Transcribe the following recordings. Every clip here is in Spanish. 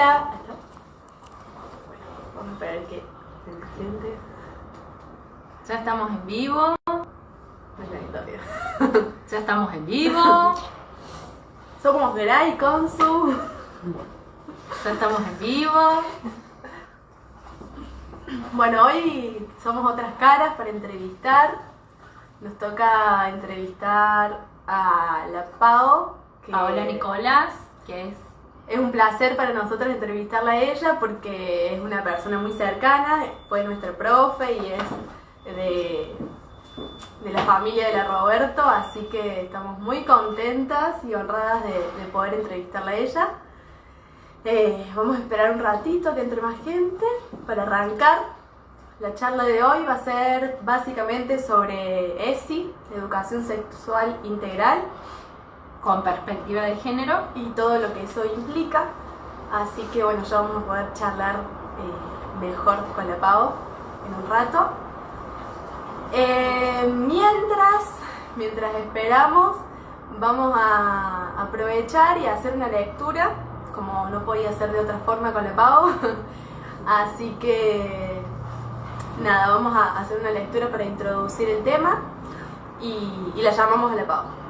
Hola. Vamos a esperar que se siente. Ya estamos en vivo. Ya estamos en vivo. Somos Gra y Consu. Ya estamos en vivo. Bueno, hoy somos otras caras para entrevistar. Nos toca entrevistar a la Pau. Paola Nicolás, que es un placer para nosotros entrevistarla a ella porque es una persona muy cercana, fue nuestra profe y es de la familia de la Roberto, así que estamos muy contentas y honradas de poder entrevistarla a ella. Vamos a esperar un ratito que entre más gente para arrancar. La charla de hoy va a ser básicamente sobre ESI, Educación Sexual Integral, con perspectiva de género y todo lo que eso implica. Así que bueno, ya vamos a poder charlar mejor con la Pau en un rato. Mientras esperamos, vamos a aprovechar y hacer una lectura, como no podía ser de otra forma con la Pau. Así que nada, vamos a hacer una lectura para introducir el tema y la llamamos a la Pau.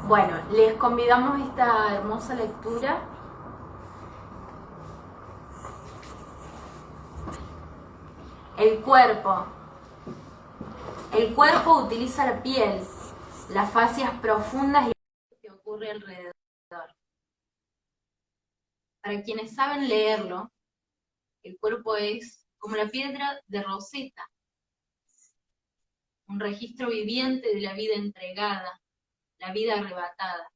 Bueno, les convidamos a esta hermosa lectura. El cuerpo. El cuerpo utiliza la piel, las fascias profundas y lo que ocurre alrededor. Para quienes saben leerlo, el cuerpo es como la piedra de Rosetta, un registro viviente de la vida entregada, la vida arrebatada,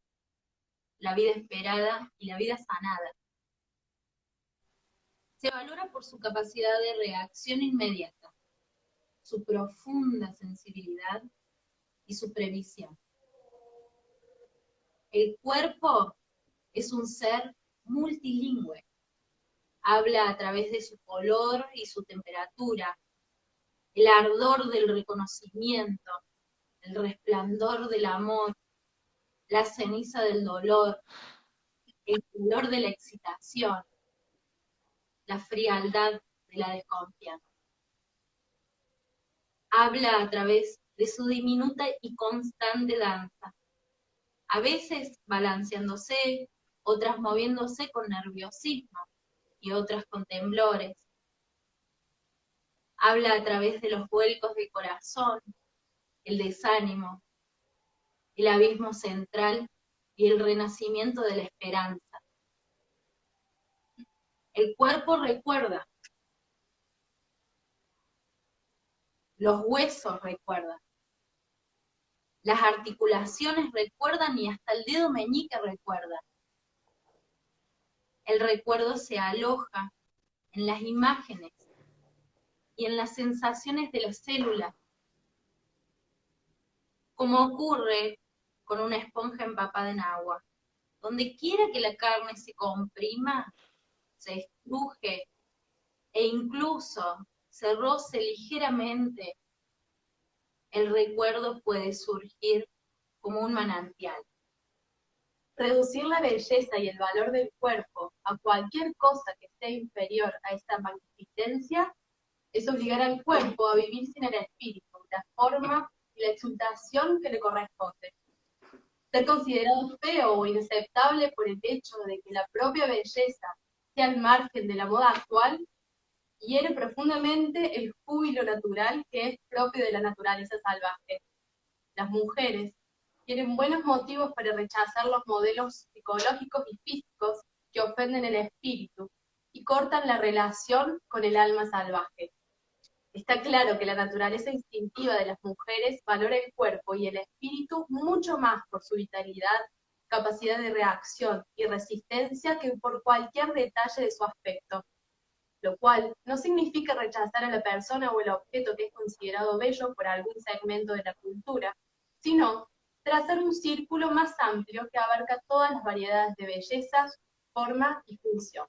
la vida esperada y la vida sanada. Se valora por su capacidad de reacción inmediata, su profunda sensibilidad y su previsión. El cuerpo es un ser multilingüe. Habla a través de su color y su temperatura, el ardor del reconocimiento, el resplandor del amor, la ceniza del dolor, el color de la excitación, la frialdad de la desconfianza. Habla a través de su diminuta y constante danza, a veces balanceándose, otras moviéndose con nerviosismo y otras con temblores. Habla a través de los vuelcos del corazón, el desánimo, el abismo central y el renacimiento de la esperanza. El cuerpo recuerda, los huesos recuerdan, las articulaciones recuerdan y hasta el dedo meñique recuerda. El recuerdo se aloja en las imágenes y en las sensaciones de las células, como ocurre con una esponja empapada en agua. Donde quiera que la carne se comprima, se estruje e incluso se roce ligeramente, el recuerdo puede surgir como un manantial. Reducir la belleza y el valor del cuerpo a cualquier cosa que sea inferior a esta magnificencia es obligar al cuerpo a vivir sin el espíritu, la forma y la exaltación que le corresponde. Ser considerado feo o inaceptable por el hecho de que la propia belleza sea al margen de la moda actual hiere profundamente el júbilo natural que es propio de la naturaleza salvaje. Las mujeres tienen buenos motivos para rechazar los modelos psicológicos y físicos que ofenden el espíritu y cortan la relación con el alma salvaje. Está claro que la naturaleza instintiva de las mujeres valora el cuerpo y el espíritu mucho más por su vitalidad, capacidad de reacción y resistencia que por cualquier detalle de su aspecto, lo cual no significa rechazar a la persona o el objeto que es considerado bello por algún segmento de la cultura, sino trazar un círculo más amplio que abarca todas las variedades de belleza, forma y función.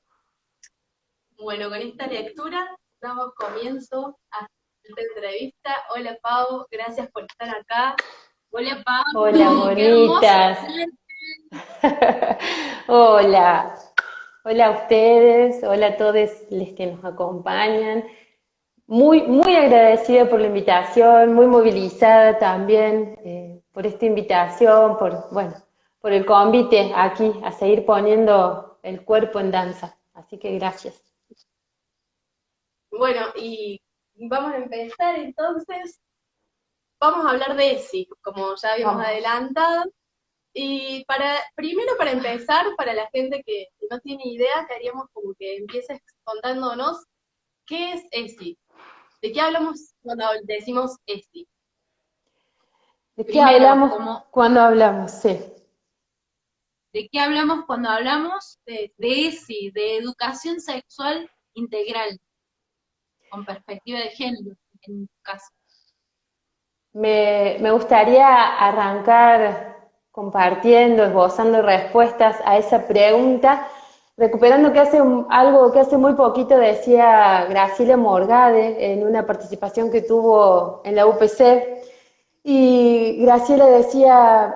Bueno, con esta lectura damos comienzo a esta entrevista. Hola Pau, gracias por estar acá. Hola Pau. Hola bonitas. Hola. Hola a ustedes, hola a todos los que nos acompañan. Muy, muy agradecida por la invitación, muy movilizada también por esta invitación, bueno, por el convite aquí a seguir poniendo el cuerpo en danza. Así que gracias. Bueno, y vamos a empezar entonces. Vamos a hablar de ESI, como ya habíamos Vamos. adelantado. Y primero para empezar, para la gente que no tiene idea, queríamos como que empieces contándonos qué es ESI. ¿De qué hablamos cuando decimos ESI? ¿De qué Primero, hablamos como, cuando hablamos? Sí. ¿de qué hablamos cuando hablamos de ESI, de educación sexual integral, con perspectiva de género, en tu caso? Me gustaría arrancar compartiendo, esbozando respuestas a esa pregunta, recuperando algo que hace muy poquito decía Graciela Morgade en una participación que tuvo en la UPC. Y Graciela decía,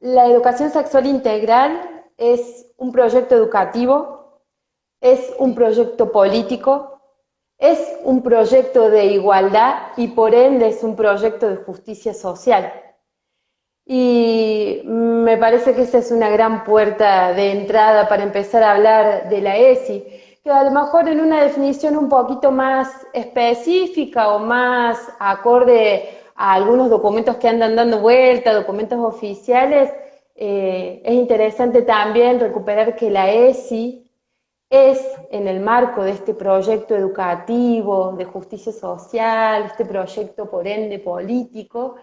la educación sexual integral es un proyecto educativo, es un proyecto político, es un proyecto de igualdad y por ende es un proyecto de justicia social. Y me parece que esa es una gran puerta de entrada para empezar a hablar de la ESI, que a lo mejor en una definición un poquito más específica o más acorde a algunos documentos que andan dando vuelta, documentos oficiales, es interesante también recuperar que la ESI es en el marco de este proyecto educativo, de justicia social, este proyecto por ende político,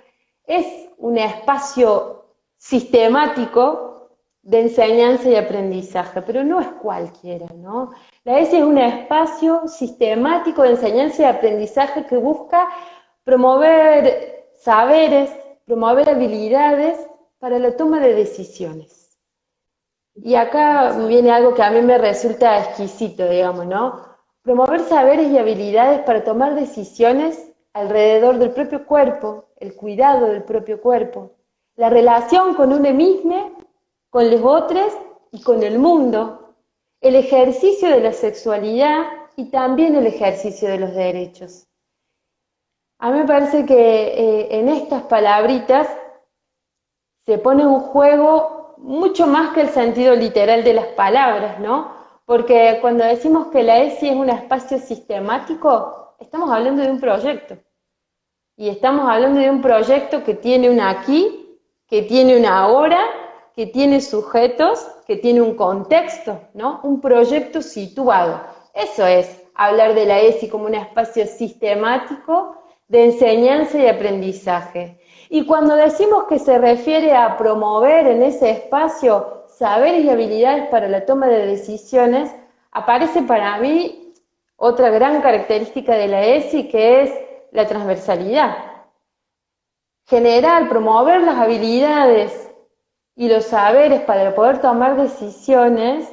es un espacio sistemático de enseñanza y aprendizaje, pero no es cualquiera, ¿no? La ESI es un espacio sistemático de enseñanza y aprendizaje que busca promover saberes, promover habilidades para la toma de decisiones. Y acá viene algo que a mí me resulta exquisito, digamos, ¿no? Promover saberes y habilidades para tomar decisiones alrededor del propio cuerpo, el cuidado del propio cuerpo, la relación con uno mismo, con los otros y con el mundo, el ejercicio de la sexualidad y también el ejercicio de los derechos. A mí me parece que en estas palabritas se pone en juego mucho más que el sentido literal de las palabras, ¿no? Porque cuando decimos que la ESI es un espacio sistemático, estamos hablando de un proyecto. Y estamos hablando de un proyecto que tiene un aquí, que tiene una ahora, que tiene sujetos, que tiene un contexto, ¿no? Un proyecto situado. Eso es hablar de la ESI como un espacio sistemático de enseñanza y aprendizaje. Y cuando decimos que se refiere a promover en ese espacio saberes y habilidades para la toma de decisiones, aparece para mí otra gran característica de la ESI, que es la transversalidad. Generar, promover las habilidades y los saberes para poder tomar decisiones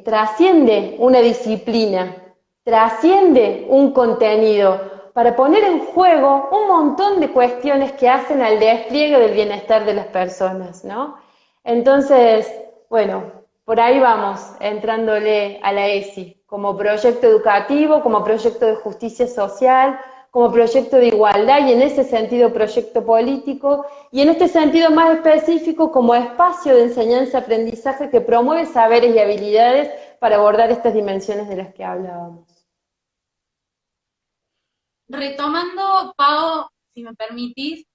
trasciende una disciplina, trasciende un contenido, para poner en juego un montón de cuestiones que hacen al despliegue del bienestar de las personas, ¿no? Entonces, bueno, por ahí vamos, entrándole a la ESI, como proyecto educativo, como proyecto de justicia social, como proyecto de igualdad y en ese sentido proyecto político, y en este sentido más específico como espacio de enseñanza-aprendizaje que promueve saberes y habilidades para abordar estas dimensiones de las que hablábamos. Retomando, Pau, si me permitís,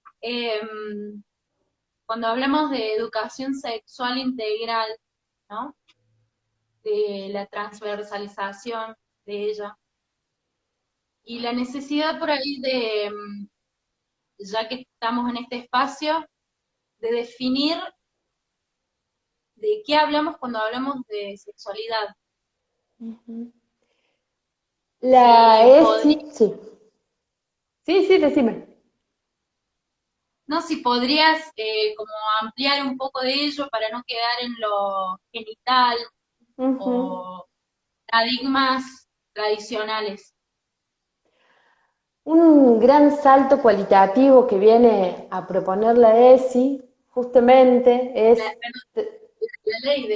cuando hablamos de educación sexual integral, ¿no? De la transversalización de ella y la necesidad por ahí de, ya que estamos en este espacio, de definir de qué hablamos cuando hablamos de sexualidad. La Si podría, ESI, sí. Sí, sí, decime. no, si podrías como ampliar un poco de ello para no quedar en lo genital o paradigmas tradicionales. Un gran salto cualitativo que viene a proponer la ESI justamente es... la ley de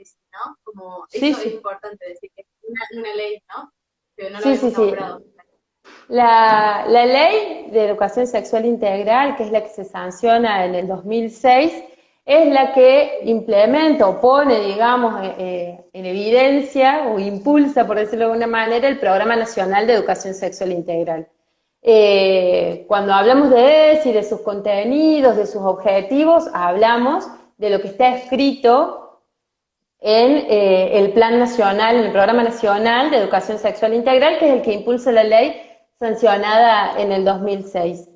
eso, ¿no? Como, Sí, eso es sí, importante decir, que es una ley, ¿no? Que no lo sí, sí, hemos sí. nombrado. La ley de educación sexual integral, que es la que se sanciona en el 2006, es la que implementa o pone, digamos, en evidencia o impulsa, por decirlo de alguna manera, el Programa Nacional de Educación Sexual Integral. Cuando hablamos de ESI, de sus contenidos, de sus objetivos, hablamos de lo que está escrito en el Plan Nacional, en el Programa Nacional de Educación Sexual Integral, que es el que impulsa la ley sancionada en el 2006.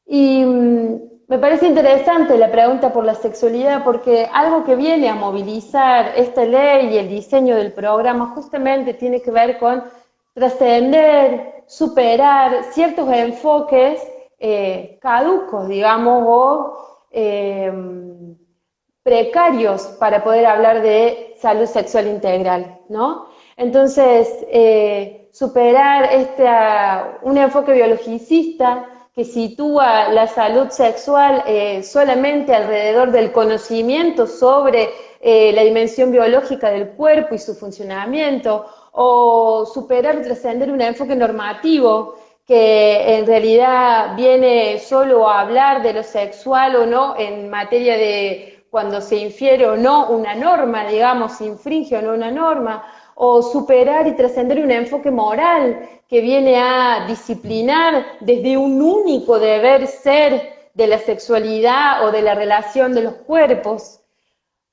Y me parece interesante la pregunta por la sexualidad, porque algo que viene a movilizar esta ley y el diseño del programa justamente tiene que ver con trascender, superar ciertos enfoques caducos, digamos, o precarios para poder hablar de salud sexual integral, ¿no? Entonces, superar un enfoque biologicista que sitúa la salud sexual solamente alrededor del conocimiento sobre la dimensión biológica del cuerpo y su funcionamiento, o superar, trascender un enfoque normativo que en realidad viene solo a hablar de lo sexual o no en materia de cuando se infiere o no una norma, digamos, se infringe o no una norma, o superar y trascender un enfoque moral que viene a disciplinar desde un único deber ser de la sexualidad o de la relación de los cuerpos,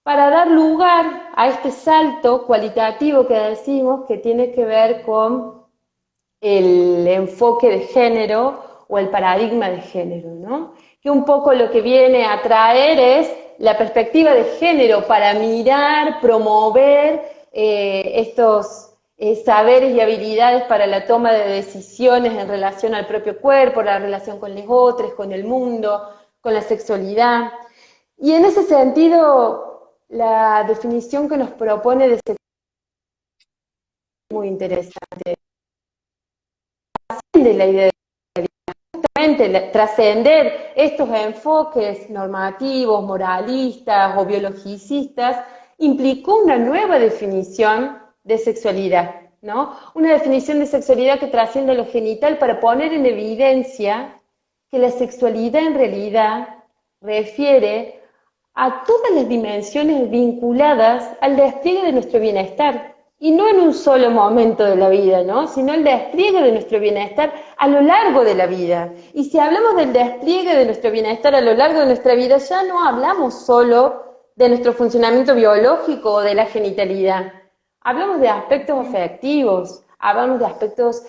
para dar lugar a este salto cualitativo que decimos que tiene que ver con el enfoque de género o el paradigma de género, ¿no? Que un poco lo que viene a traer es la perspectiva de género para mirar, promover estos saberes y habilidades para la toma de decisiones en relación al propio cuerpo, la relación con los otros, con el mundo, con la sexualidad. Y en ese sentido, la definición que nos propone de sexualidad es muy interesante. De la idea de trascender estos enfoques normativos, moralistas o biologicistas, implicó una nueva definición de sexualidad, ¿no? Una definición de sexualidad que trasciende lo genital para poner en evidencia que la sexualidad en realidad refiere a todas las dimensiones vinculadas al despliegue de nuestro bienestar, y no en un solo momento de la vida, ¿no? Sino el despliegue de nuestro bienestar a lo largo de la vida. Y si hablamos del despliegue de nuestro bienestar a lo largo de nuestra vida, ya no hablamos solo de nuestro funcionamiento biológico o de la genitalidad. Hablamos de aspectos afectivos, hablamos de aspectos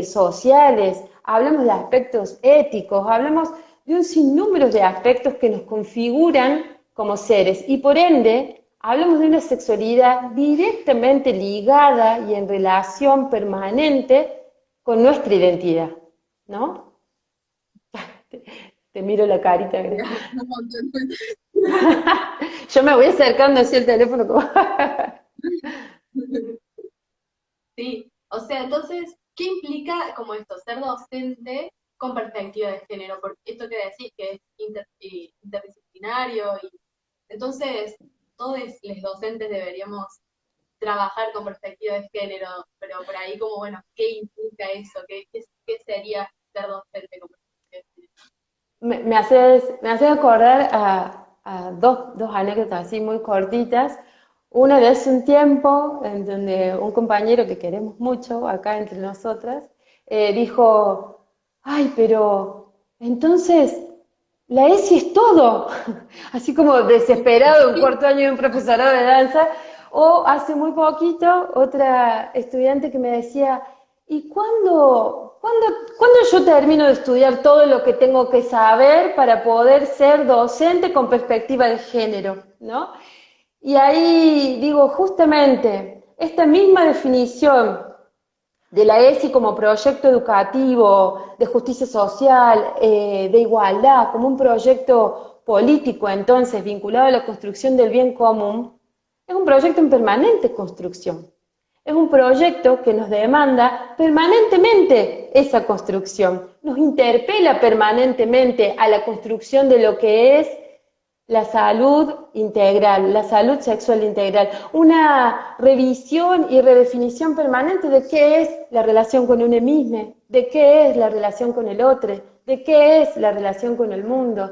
sociales, hablamos de aspectos éticos, hablamos de un sinnúmero de aspectos que nos configuran como seres, y por ende hablamos de una sexualidad directamente ligada y en relación permanente con nuestra identidad, ¿no? Te miro la carita. Yo me voy acercando hacia el teléfono como... Sí, o sea, entonces, ¿qué implica como esto, ser docente con perspectiva de género? Porque esto que decís que es interdisciplinario, y entonces todos los docentes deberíamos trabajar con perspectiva de género, pero por ahí como, bueno, ¿qué implica eso? ¿Qué sería ser docente con perspectiva de género? Me haces acordar a dos anécdotas así muy cortitas. Una de hace un tiempo, en donde un compañero que queremos mucho acá entre nosotras, dijo, ay, pero entonces la ESI es todo, así como desesperado, un cuarto año de un profesorado de danza. O hace muy poquito, otra estudiante que me decía, ¿y cuándo yo termino de estudiar todo lo que tengo que saber para poder ser docente con perspectiva de género, ¿no? Y ahí digo, justamente, esta misma definición de la ESI como proyecto educativo, de justicia social, de igualdad, como un proyecto político entonces vinculado a la construcción del bien común, es un proyecto en permanente construcción. Es un proyecto que nos demanda permanentemente esa construcción, nos interpela permanentemente a la construcción de lo que es la salud integral, la salud sexual integral, una revisión y redefinición permanente de qué es la relación con uno mismo, de qué es la relación con el otro, de qué es la relación con el mundo,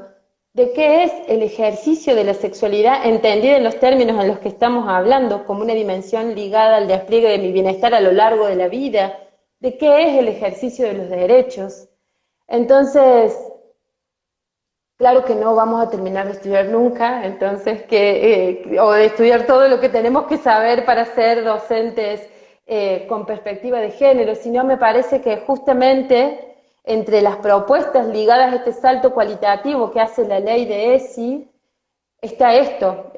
de qué es el ejercicio de la sexualidad entendida en los términos en los que estamos hablando, como una dimensión ligada al despliegue de mi bienestar a lo largo de la vida, de qué es el ejercicio de los derechos. Entonces, claro que no vamos a terminar de estudiar nunca, entonces o de estudiar todo lo que tenemos que saber para ser docentes con perspectiva de género, sino me parece que justamente entre las propuestas ligadas a este salto cualitativo que hace la ley de ESI, está esto,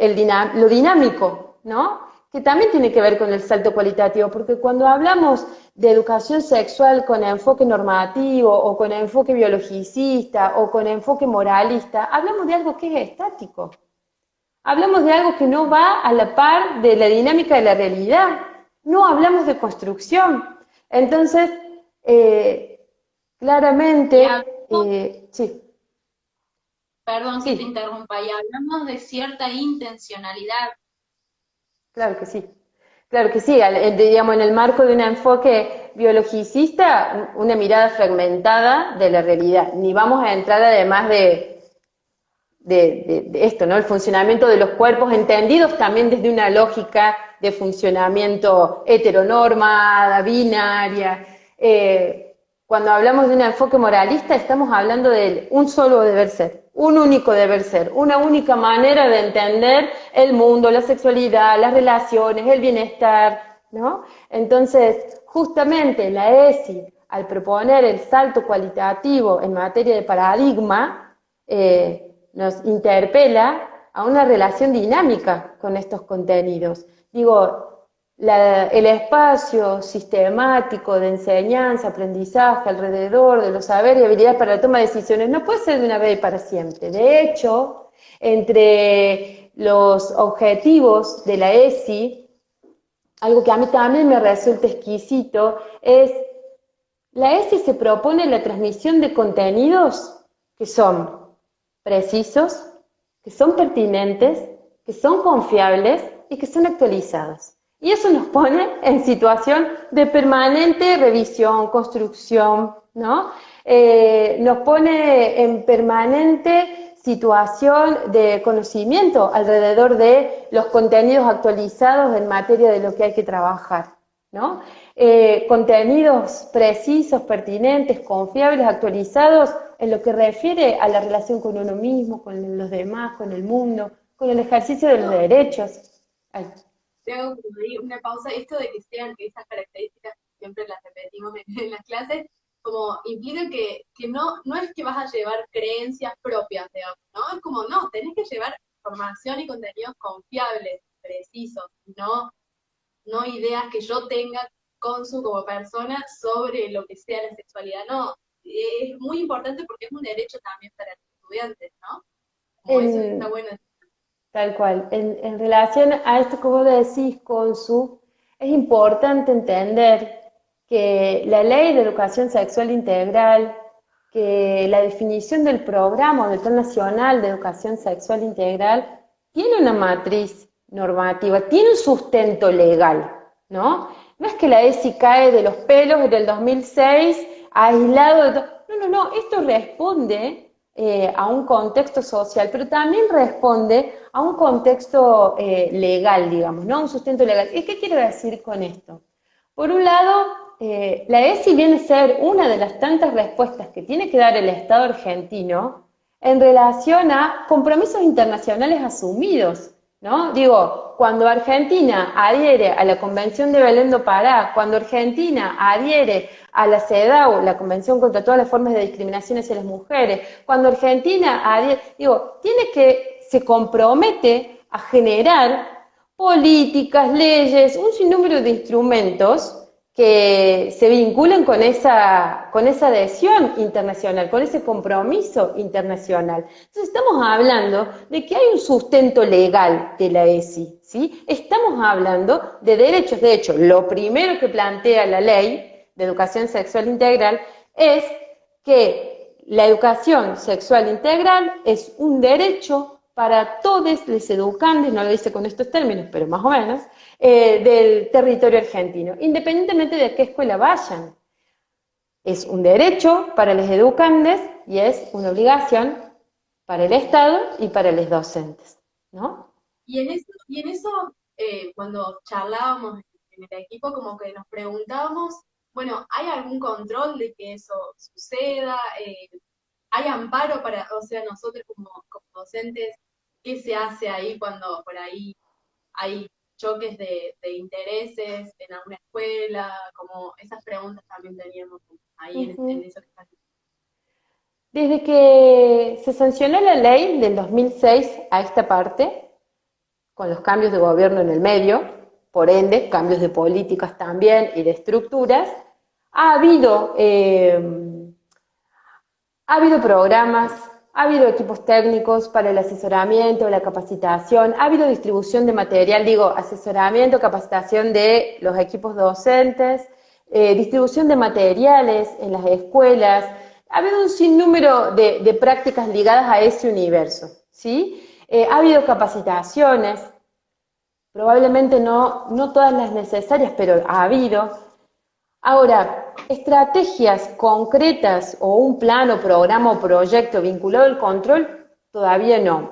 lo dinámico, ¿no? Que también tiene que ver con el salto cualitativo, porque cuando hablamos de educación sexual con enfoque normativo, o con enfoque biologicista, o con enfoque moralista, hablamos de algo que es estático. Hablamos de algo que no va a la par de la dinámica de la realidad. No hablamos de construcción. Entonces, claramente, sí. Perdón que te interrumpa, y hablamos de cierta intencionalidad. Claro que sí. Claro que sí, digamos, en el marco de un enfoque biologicista, una mirada fragmentada de la realidad. Ni vamos a entrar además de esto, ¿no? El funcionamiento de los cuerpos entendidos también desde una lógica de funcionamiento heteronormada, binaria. Cuando hablamos de un enfoque moralista, estamos hablando de un solo deber ser, un único deber ser, una única manera de entender el mundo, la sexualidad, las relaciones, el bienestar, ¿no? Entonces, justamente la ESI, al proponer el salto cualitativo en materia de paradigma, nos interpela a una relación dinámica con estos contenidos. Digo, el espacio sistemático de enseñanza, aprendizaje alrededor de los saberes y habilidades para la toma de decisiones no puede ser de una vez y para siempre. De hecho, entre los objetivos de la ESI, algo que a mí también me resulta exquisito, es la ESI se propone la transmisión de contenidos que son precisos, que son pertinentes, que son confiables y que son actualizados. Y eso nos pone en situación de permanente revisión, construcción, ¿no? Nos pone en permanente situación de conocimiento alrededor de los contenidos actualizados en materia de lo que hay que trabajar, ¿no? Contenidos precisos, pertinentes, confiables, actualizados en lo que refiere a la relación con uno mismo, con los demás, con el mundo, con el ejercicio de los derechos. Ay. Te hago una pausa. Esto de que sean esas características, siempre las repetimos en las clases, como implica que no es que vas a llevar creencias propias, digamos, ¿no? Es como, no, tenés que llevar información y contenidos confiables, precisos, no ideas que yo tenga como persona sobre lo que sea la sexualidad, no. Es muy importante porque es un derecho también para los estudiantes, ¿no? Como eso está bueno. Tal cual. En relación a esto que vos decís, Consu, es importante entender que la Ley de Educación Sexual Integral, que la definición del programa del Plan Nacional de Educación Sexual Integral tiene una matriz normativa, tiene un sustento legal, ¿no? No es que la ESI cae de los pelos en el 2006, aislado de todo. No, esto responde a un contexto social, pero también responde a un contexto legal, digamos, ¿no? Un sustento legal. ¿Y qué quiero decir con esto? Por un lado, la ESI viene a ser una de las tantas respuestas que tiene que dar el Estado argentino en relación a compromisos internacionales asumidos, ¿no? Digo, cuando Argentina adhiere a la Convención de Belén do Pará, cuando Argentina adhiere a la CEDAW, la Convención contra todas las formas de discriminación hacia las mujeres, cuando Argentina adhiere, se compromete a generar políticas, leyes, un sinnúmero de instrumentos que se vinculen con esa adhesión internacional, con ese compromiso internacional. Entonces estamos hablando de que hay un sustento legal de la ESI, ¿sí? Estamos hablando de derechos. De hecho, lo primero que plantea la Ley de Educación Sexual Integral es que la educación sexual integral es un derecho para todos los educandes, no lo dice con estos términos, pero más o menos, del territorio argentino, independientemente de qué escuela vayan. Es un derecho para los educandes y es una obligación para el Estado y para los docentes, ¿no? Y en eso cuando charlábamos en el equipo, como que nos preguntábamos, bueno, ¿hay algún control de que eso suceda? ¿Hay amparo para, o sea, nosotros como docentes, qué se hace ahí cuando por ahí hay choques de intereses en alguna escuela? Como esas preguntas también teníamos ahí en eso que estás diciendo. Desde que se sancionó la ley del 2006 a esta parte, con los cambios de gobierno en el medio, por ende, cambios de políticas también y de estructuras, ha habido programas, ha habido equipos técnicos para el asesoramiento, la capacitación, ha habido distribución de material, asesoramiento, capacitación de los equipos docentes, distribución de materiales en las escuelas, ha habido un sinnúmero de prácticas ligadas a ese universo, ¿sí? Ha habido capacitaciones, probablemente no todas las necesarias, pero ha habido. Ahora, estrategias concretas o un plan o programa o proyecto vinculado al control, todavía no.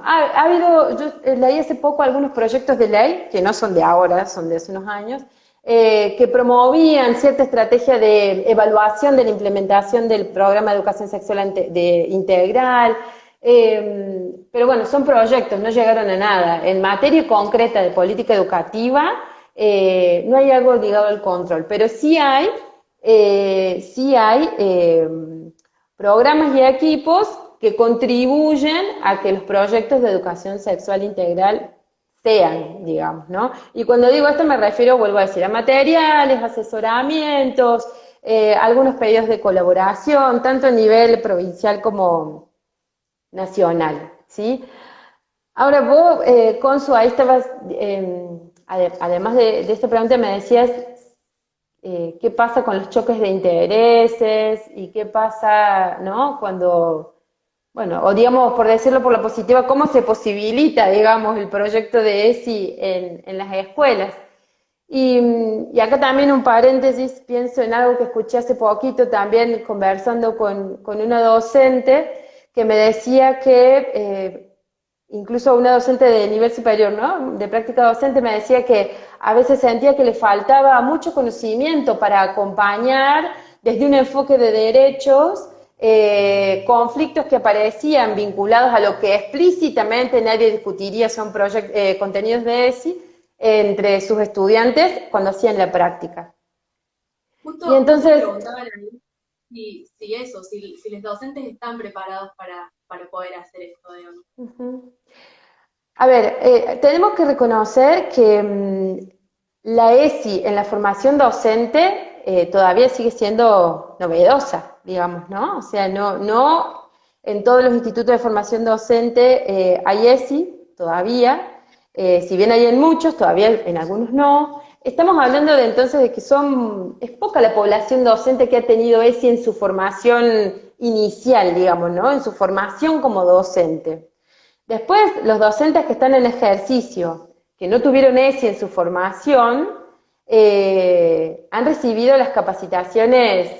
Yo leí hace poco algunos proyectos de ley, que no son de ahora, son de hace unos años, que promovían cierta estrategia de evaluación de la implementación del programa de educación sexual integral, pero bueno, son proyectos, no llegaron a nada. En materia concreta de política educativa, no hay algo ligado al control, pero sí hay programas y equipos que contribuyen a que los proyectos de educación sexual integral sean, digamos, ¿no? Y cuando digo esto me refiero, vuelvo a decir, a materiales, asesoramientos, algunos pedidos de colaboración, tanto a nivel provincial como nacional, ¿sí? Ahora vos, Consu, ahí estabas, además de esta pregunta me decías qué pasa con los choques de intereses y qué pasa, ¿no? Cuando, bueno, o digamos, por decirlo por la positiva, cómo se posibilita, digamos, el proyecto de ESI en las escuelas. Y acá también un paréntesis, pienso en algo que escuché hace poquito también conversando con una docente que me decía que, incluso una docente de nivel superior, ¿no? De práctica docente, me decía que a veces sentía que le faltaba mucho conocimiento para acompañar desde un enfoque de derechos conflictos que aparecían vinculados a lo que explícitamente nadie discutiría son contenidos de ESI entre sus estudiantes cuando hacían la práctica. Justo Y entonces, preguntaban ahí si los docentes están preparados para poder hacer esto, digamos. A ver, tenemos que reconocer que la ESI en la formación docente todavía sigue siendo novedosa, digamos, ¿no? O sea, no en todos los institutos de formación docente hay ESI todavía, si bien hay en muchos, todavía en algunos no. Estamos hablando de entonces de que es poca la población docente que ha tenido ESI en su formación inicial, digamos, ¿no? En su formación como docente. Después, los docentes que están en ejercicio, que no tuvieron ESI en su formación, han recibido las capacitaciones,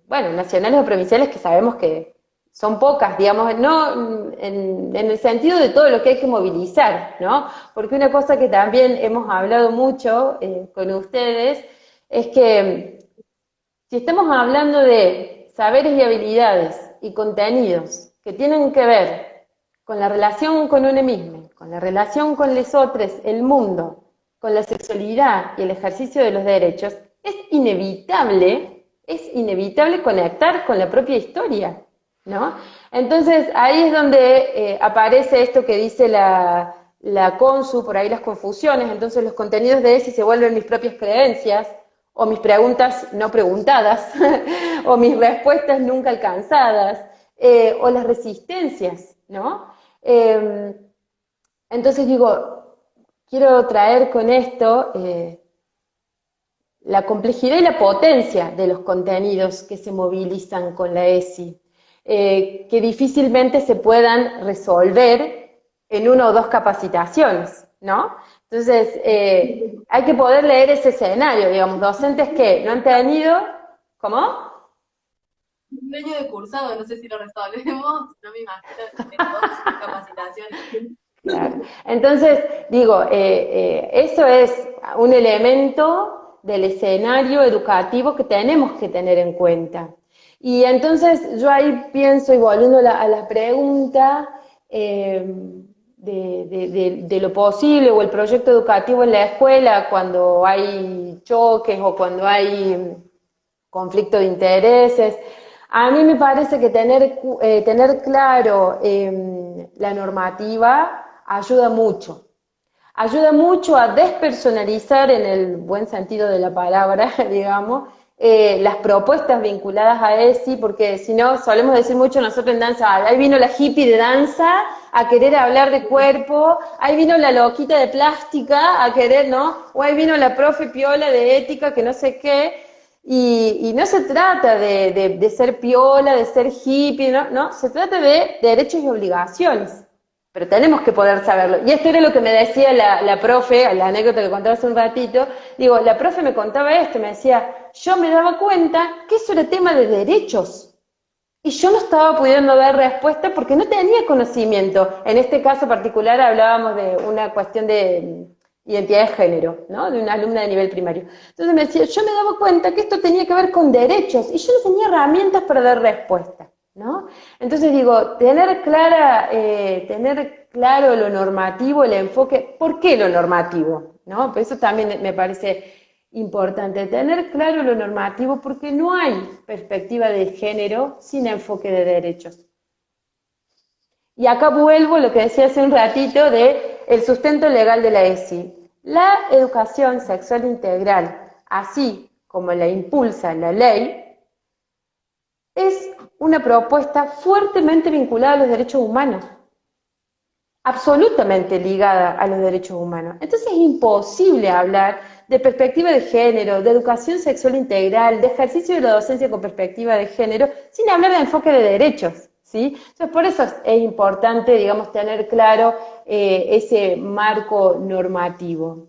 nacionales o provinciales, que sabemos que son pocas, digamos, no en el sentido de todo lo que hay que movilizar, ¿no? Porque una cosa que también hemos hablado mucho con ustedes es que si estamos hablando de saberes y habilidades y contenidos que tienen que ver con la relación con uno mismo, con la relación con los otros, el mundo, con la sexualidad y el ejercicio de los derechos, es inevitable conectar con la propia historia, ¿no? Entonces, ahí es donde aparece esto que dice la Consu, por ahí las confusiones, entonces los contenidos de ESI se vuelven mis propias creencias, o mis preguntas no preguntadas, o mis respuestas nunca alcanzadas, o las resistencias, ¿no? Entonces quiero traer con esto la complejidad y la potencia de los contenidos que se movilizan con la ESI, que difícilmente se puedan resolver en una o dos capacitaciones, ¿no? Entonces, hay que poder leer ese escenario, digamos, docentes que no han tenido, ¿cómo? Un año de cursado, no sé si lo resolvemos, no me imagino en dos capacitaciones. Claro. Entonces, digo, eso es un elemento del escenario educativo que tenemos que tener en cuenta. Y entonces yo ahí pienso, y volviendo a la pregunta de lo posible o el proyecto educativo en la escuela cuando hay choques o cuando hay conflicto de intereses. A mí me parece que tener claro la normativa ayuda mucho. Ayuda mucho a despersonalizar, en el buen sentido de la palabra, digamos, las propuestas vinculadas a ESI, porque si no, solemos decir mucho nosotros en danza, ahí vino la hippie de danza a querer hablar de cuerpo, ahí vino la loquita de plástica a querer, ¿no? O ahí vino la profe piola de ética que no sé qué, y no se trata de ser piola, de ser hippie, ¿no? No, se trata de derechos y obligaciones. Pero tenemos que poder saberlo. Y esto era lo que me decía la profe, la anécdota que contaba hace un ratito. Digo, la profe me contaba esto, me decía, yo me daba cuenta que eso era tema de derechos. Y yo no estaba pudiendo dar respuesta porque no tenía conocimiento. En este caso particular hablábamos de una cuestión de identidad de género, ¿no? De una alumna de nivel primario. Entonces me decía, yo me daba cuenta que esto tenía que ver con derechos y yo no tenía herramientas para dar respuesta, ¿no? Entonces digo, tener claro lo normativo, el enfoque, ¿por qué lo normativo? ¿No? Pues eso también me parece importante, tener claro lo normativo porque no hay perspectiva de género sin enfoque de derechos. Y acá vuelvo a lo que decía hace un ratito de el sustento legal de la ESI. La educación sexual integral, así como la impulsa la ley, es una propuesta fuertemente vinculada a los derechos humanos, absolutamente ligada a los derechos humanos. Entonces es imposible hablar de perspectiva de género, de educación sexual integral, de ejercicio de la docencia con perspectiva de género, sin hablar de enfoque de derechos, ¿sí? Entonces por eso es importante, digamos, tener claro ese marco normativo.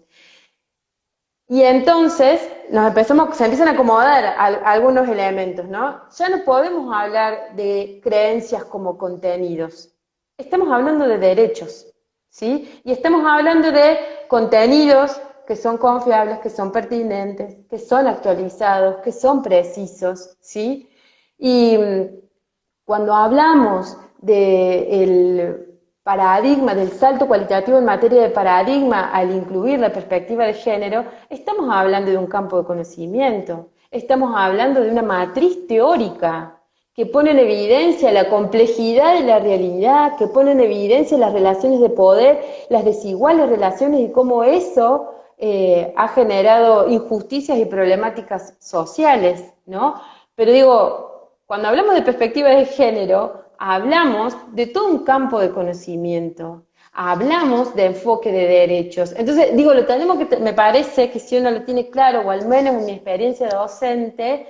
Y entonces se empiezan a acomodar algunos elementos, ¿no? Ya no podemos hablar de creencias como contenidos. Estamos hablando de derechos, ¿sí? Y estamos hablando de contenidos que son confiables, que son pertinentes, que son actualizados, que son precisos, ¿sí? Y cuando hablamos del paradigma, del salto cualitativo en materia de paradigma al incluir la perspectiva de género, estamos hablando de un campo de conocimiento, estamos hablando de una matriz teórica que pone en evidencia la complejidad de la realidad, que pone en evidencia las relaciones de poder, las desiguales relaciones y cómo eso ha generado injusticias y problemáticas sociales, ¿no? Pero digo, cuando hablamos de perspectiva de género, hablamos de todo un campo de conocimiento, hablamos de enfoque de derechos. Entonces, digo, lo tenemos que, me parece que si uno lo tiene claro, o al menos en mi experiencia docente,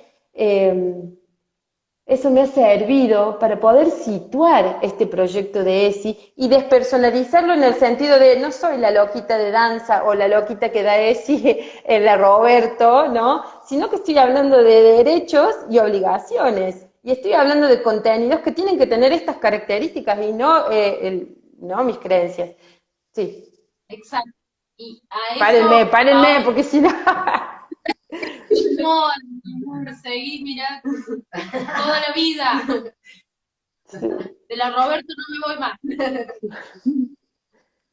eso me ha servido para poder situar este proyecto de ESI y despersonalizarlo en el sentido de no soy la loquita de danza o la loquita que da ESI en la Roberto, ¿no? Sino que estoy hablando de derechos y obligaciones. Y estoy hablando de contenidos que tienen que tener estas características y no, no mis creencias. Sí. Exacto. Y a eso, Párenme, porque si no... No, seguí, mirá, toda la vida. De la Roberto no me voy más.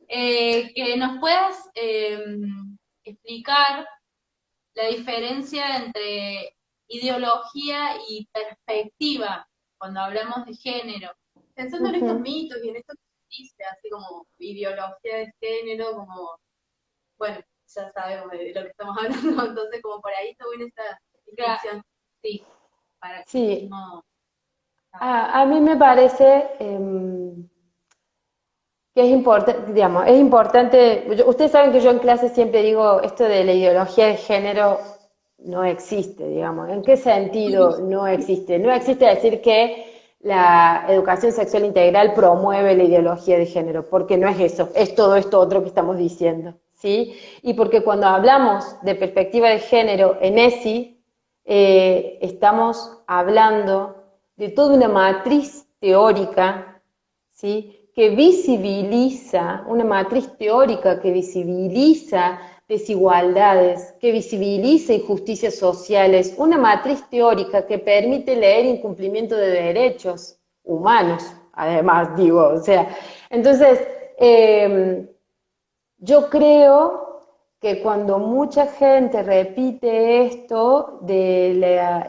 Que nos puedas explicar la diferencia entre ideología y perspectiva cuando hablamos de género. Pensando en estos mitos y en esto que dice, así como ideología de género, como, bueno, ya sabemos de lo que estamos hablando, entonces como por ahí está buena esta distinción. Sí, para que sí. no... A mí me parece que es importante, ustedes saben que yo en clase siempre digo, esto de la ideología de género no existe, digamos. ¿En qué sentido no existe? No existe decir que la educación sexual integral promueve la ideología de género, porque no es eso, es todo esto otro que estamos diciendo, ¿sí? Y porque cuando hablamos de perspectiva de género en ESI, estamos hablando de toda una matriz teórica, ¿sí? Que visibiliza, una matriz teórica que visibiliza desigualdades, que visibiliza injusticias sociales, una matriz teórica que permite leer incumplimiento de derechos humanos, además, digo, o sea, entonces, yo creo que cuando mucha gente repite esto de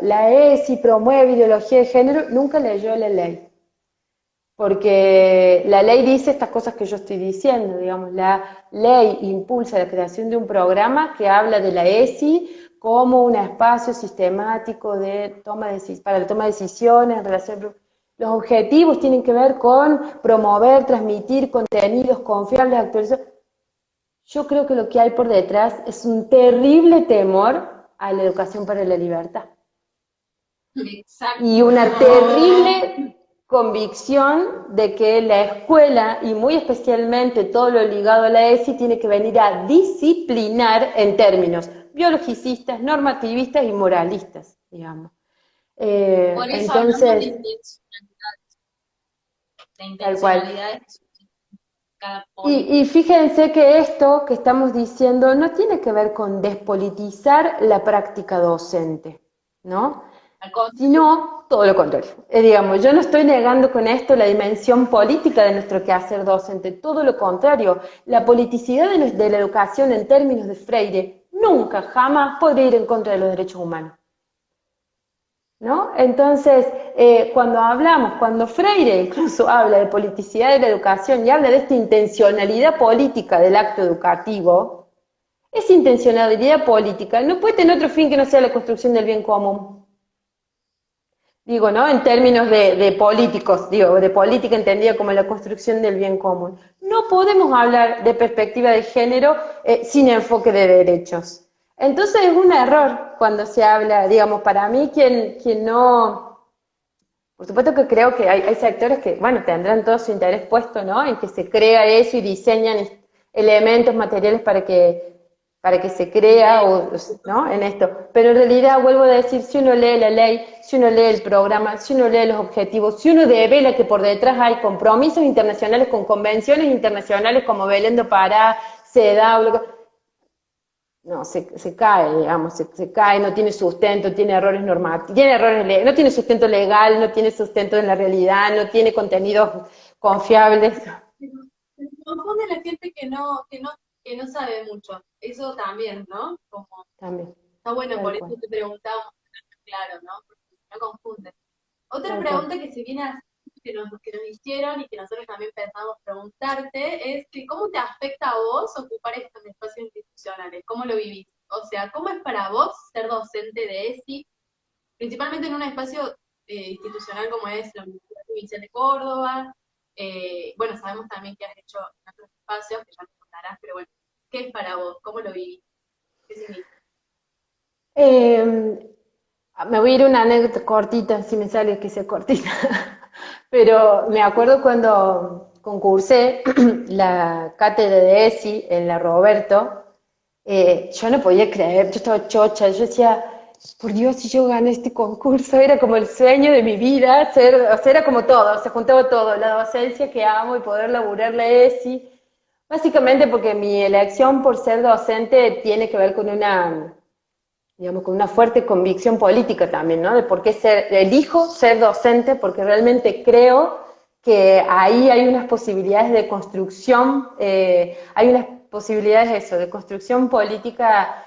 la ESI promueve ideología de género, nunca leyó la ley. Porque la ley dice estas cosas que yo estoy diciendo, digamos, la ley impulsa la creación de un programa que habla de la ESI como un espacio sistemático de para la toma de decisiones en relación. Los objetivos tienen que ver con promover, transmitir contenidos confiables, actualizados. Yo creo que lo que hay por detrás es un terrible temor a la educación para la libertad. Exacto. Y una terrible convicción de que la escuela, y muy especialmente todo lo ligado a la ESI, tiene que venir a disciplinar en términos biologicistas, normativistas y moralistas, digamos. Por eso hablamos de intencionalidades. De intencionalidades. Y fíjense que esto que estamos diciendo no tiene que ver con despolitizar la práctica docente, ¿no? Sino todo lo contrario. Digamos, yo no estoy negando con esto la dimensión política de nuestro quehacer docente, todo lo contrario. La politicidad de la educación en términos de Freire nunca, jamás podría ir en contra de los derechos humanos, ¿no? Entonces, cuando Freire incluso habla de politicidad de la educación y habla de esta intencionalidad política del acto educativo, esa intencionalidad política no puede tener otro fin que no sea la construcción del bien común. Digo, ¿no? En términos de políticos, digo, de política entendida como la construcción del bien común. No podemos hablar de perspectiva de género sin enfoque de derechos. Entonces es un error cuando se habla, digamos, para mí quien no... Por supuesto que creo que hay sectores que, bueno, tendrán todo su interés puesto, ¿no? En que se crea eso y diseñan elementos materiales para que se crea, ¿no? En esto. Pero en realidad, vuelvo a decir, si uno lee la ley, si uno lee el programa, si uno lee los objetivos, si uno devela que por detrás hay compromisos internacionales con convenciones internacionales como Belén do Pará, CEDAW, no, se cae, digamos, se cae, no tiene sustento, tiene errores normativos, no tiene sustento legal, no tiene sustento en la realidad, no tiene contenidos confiables. Se confunde la gente que no sabe mucho. Eso también, ¿no? Como, también. Está bueno, por eso cual. te preguntamos, claro, ¿no? Porque no confunden. Otra pregunta que se viene a que nos hicieron y que nosotros también pensamos preguntarte es que ¿cómo te afecta a vos ocupar estos espacios institucionales? ¿Cómo lo vivís? O sea, ¿cómo es para vos ser docente de ESI, principalmente en un espacio institucional como es la Universidad Provincial de Córdoba? Bueno, sabemos también que has hecho en otros espacios, que ya nos contarás, pero bueno, ¿qué es para vos? ¿Cómo lo vivís? ¿Qué significa? Me voy a ir a una anécdota cortita, si me sale que sea cortita, pero me acuerdo cuando concursé la cátedra de ESI en la Roberto, yo no podía creer, yo estaba chocha, yo decía, por Dios, si yo gané este concurso, era como el sueño de mi vida, o sea, era como todo, se juntaba todo, la docencia que amo y poder laburar la ESI, básicamente porque mi elección por ser docente tiene que ver con digamos, con una fuerte convicción política también, ¿no? De por qué elijo ser docente, porque realmente creo que ahí hay unas posibilidades de construcción, hay unas posibilidades de construcción política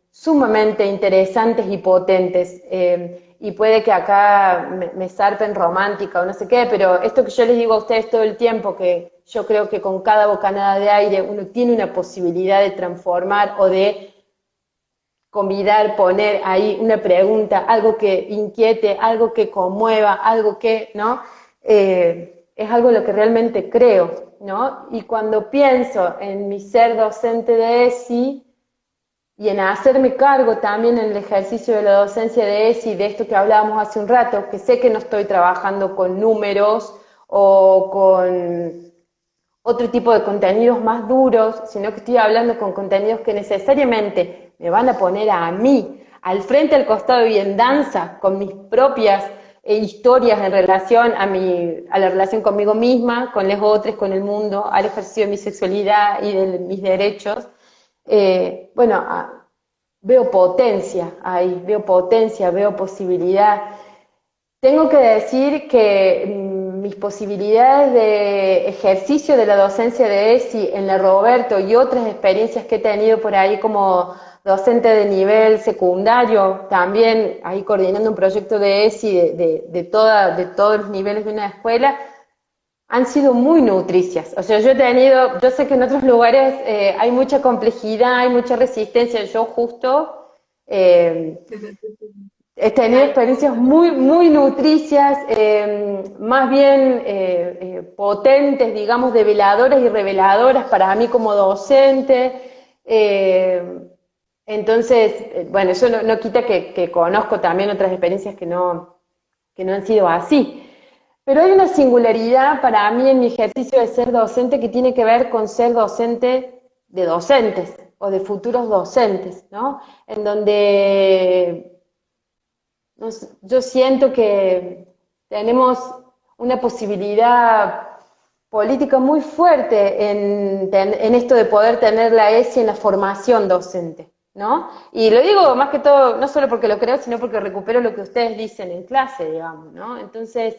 sumamente interesantes y potentes, y puede que acá me zarpen romántica o no sé qué, pero esto que yo les digo a ustedes todo el tiempo, que yo creo que con cada bocanada de aire uno tiene una posibilidad de transformar o de convidar, poner ahí una pregunta, algo que inquiete, algo que conmueva, algo que, ¿no? Es algo en lo que realmente creo, ¿no? Y cuando pienso en mi ser docente de ESI, y en hacerme cargo también en el ejercicio de la docencia de ESI, de esto que hablábamos hace un rato, que sé que no estoy trabajando con números o con otro tipo de contenidos más duros, sino que estoy hablando con contenidos que necesariamente me van a poner a mí al frente, al costado y en danza con mis propias historias en relación a la relación conmigo misma, con los otros, con el mundo, al ejercicio de mi sexualidad y de mis derechos. Bueno, veo potencia ahí, veo potencia, veo posibilidad. Tengo que decir que mis posibilidades de ejercicio de la docencia de ESI en la Roberto y otras experiencias que he tenido por ahí como docente de nivel secundario, también ahí coordinando un proyecto de ESI de todos los niveles de una escuela, han sido muy nutricias. O sea, yo sé que en otros lugares hay mucha complejidad, hay mucha resistencia. Yo justo he tenido experiencias muy, muy nutricias, más bien potentes, digamos, develadoras y reveladoras para mí como docente. Entonces, bueno, eso no quita que conozco también otras experiencias que no han sido así. Pero hay una singularidad para mí en mi ejercicio de ser docente que tiene que ver con ser docente de docentes o de futuros docentes, ¿no? En donde yo siento que tenemos una posibilidad política muy fuerte en esto de poder tener la ESI en la formación docente, ¿no? Y lo digo más que todo, no solo porque lo creo, sino porque recupero lo que ustedes dicen en clase, digamos, ¿no? Entonces,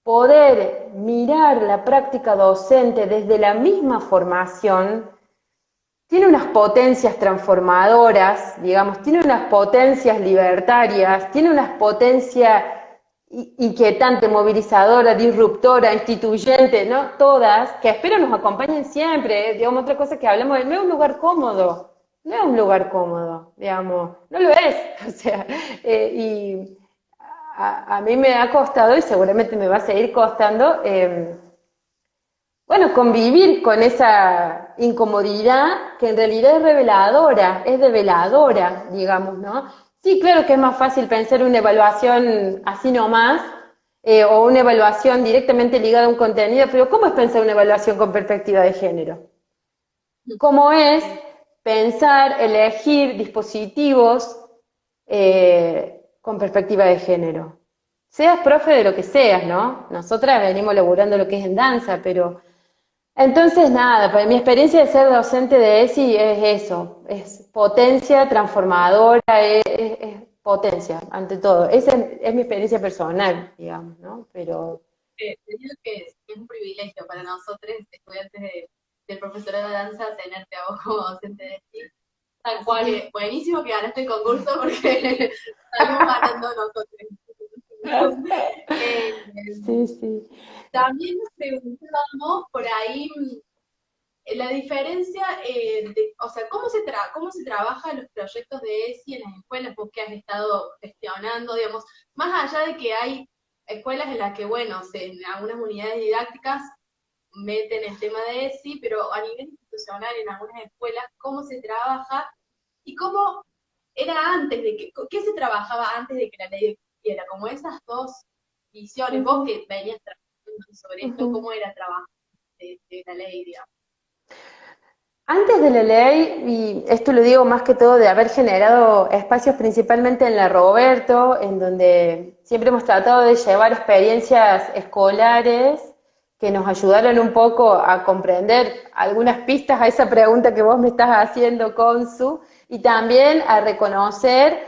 poder mirar la práctica docente desde la misma formación tiene unas potencias transformadoras, digamos, tiene unas potencias libertarias, tiene unas potencias inquietante, movilizadora, disruptora, instituyente, ¿no? Todas, que espero nos acompañen siempre. Digamos, otra cosa que hablamos de, no es un lugar cómodo, no es un lugar cómodo, digamos, no lo es. O sea, y a mí me ha costado, y seguramente me va a seguir costando, bueno, convivir con esa incomodidad que en realidad es develadora, digamos, ¿no? Sí, claro que es más fácil pensar una evaluación así nomás, o una evaluación directamente ligada a un contenido, pero ¿cómo es pensar una evaluación con perspectiva de género? ¿Cómo es pensar, elegir dispositivos con perspectiva de género? Seas profe de lo que seas, ¿no? Nosotras venimos laburando lo que es en danza, pero entonces, nada, pues mi experiencia de ser docente de ESI es eso, es potencia transformadora, es potencia, ante todo. Esa es mi experiencia personal, digamos, ¿no? Pero Te digo que es un privilegio para nosotros, estudiantes del profesorado de danza, tenerte a vos como docente de ti. Tal cual, buenísimo que ganaste el concurso porque salimos ganando nosotros. sí, sí. También nos preguntamos por ahí la diferencia, o sea, cómo se trabaja los proyectos de ESI en las escuelas, vos que has estado gestionando, digamos, más allá de que hay escuelas en las que, bueno, en algunas unidades didácticas meten el tema de ESI, pero a nivel institucional en algunas escuelas, ¿cómo se trabaja? Y cómo era ¿qué se trabajaba antes de que la ley existiera? Como esas dos visiones, vos que venías trabajando sobre esto, ¿cómo era trabajar de la ley, digamos? Antes de la ley, y esto lo digo más que todo de haber generado espacios principalmente en la Roberto, en donde siempre hemos tratado de llevar experiencias escolares que nos ayudaron un poco a comprender algunas pistas a esa pregunta que vos me estás haciendo, Consu, y también a reconocer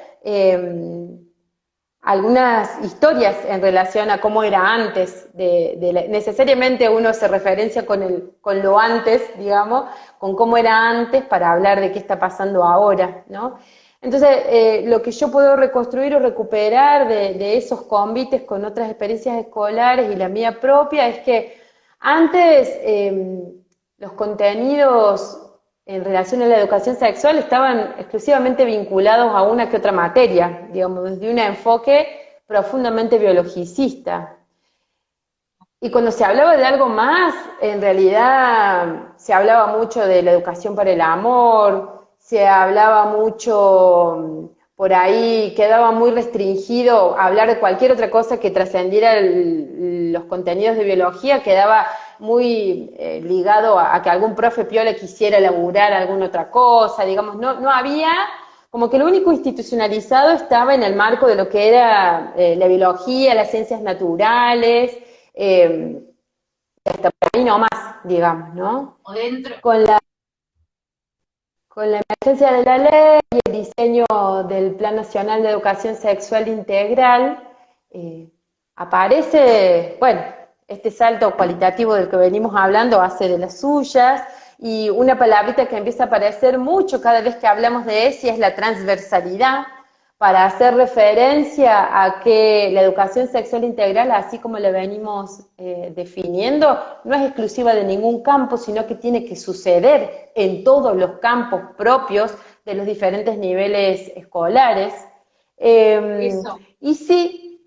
algunas historias en relación a cómo era antes, necesariamente uno se referencia con lo antes, digamos, con cómo era antes para hablar de qué está pasando ahora, ¿no? Entonces, lo que yo puedo reconstruir o recuperar de esos convites con otras experiencias escolares y la mía propia es que antes los contenidos en relación a la educación sexual estaban exclusivamente vinculados a una que otra materia, digamos, desde un enfoque profundamente biologicista. Y cuando se hablaba de algo más, en realidad se hablaba mucho de la educación para el amor, se hablaba mucho, por ahí quedaba muy restringido hablar de cualquier otra cosa que trascendiera los contenidos de biología, quedaba muy ligado a que algún profe piola quisiera elaborar alguna otra cosa, digamos, no había, como que lo único institucionalizado estaba en el marco de lo que era la biología, las ciencias naturales, hasta por ahí nomás, digamos, ¿no? O dentro. Con la emergencia de la ley y el diseño del Plan Nacional de Educación Sexual Integral, aparece, bueno, este salto cualitativo del que venimos hablando hace de las suyas, y una palabrita que empieza a aparecer mucho cada vez que hablamos de ESI es la transversalidad, para hacer referencia a que la educación sexual integral, así como la venimos definiendo, no es exclusiva de ningún campo, sino que tiene que suceder en todos los campos propios de los diferentes niveles escolares. Y sí,